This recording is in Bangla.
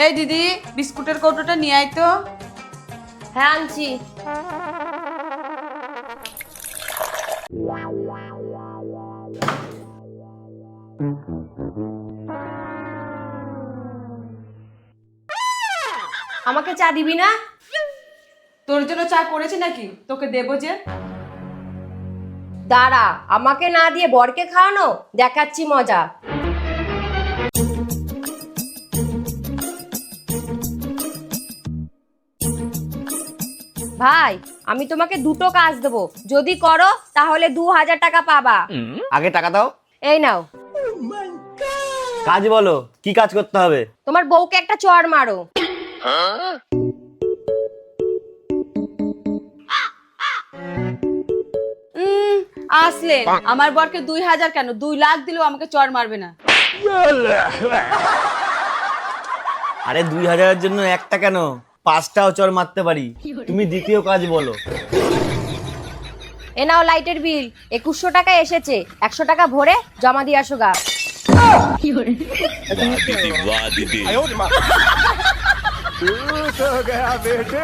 এই দিদি বিস্কুটের কৌটোটা নিয়ে আয় তো। হ্যাঁ আনছি। আমাকে চা দিবি না? তোর জন্য চা করেছি নাকি, তোকে দেবো যে। দাঁড়া, আমাকে না দিয়ে বরকে খাওয়ানো, দেখাচ্ছি মজা। ভাই, আমি তোমাকে দুটো কাজ দেবো, যদি করো তাহলে 2000 টাকা পাবা। আগে টাকা দাও। এই নাও। কাজ বলো, কি কাজ করতে হবে? তোমার বউকে একটা চড় মারো। আসলেন, আমার বরকে 2000 কেন 2 লাখ দিলেও আমাকে চড় মারবে না। আরে 2000-এর জন্য একটা কেন, 5টাও চড় মারতে পারি। তুমি দ্বিতীয় কাজ বলো। এ নাও লাইটের বিল, 2100 টাকা এসেছে, 100 টাকা ভরে জমা দিয়ে আসো গা। वाह दीदी हो गया बेटे।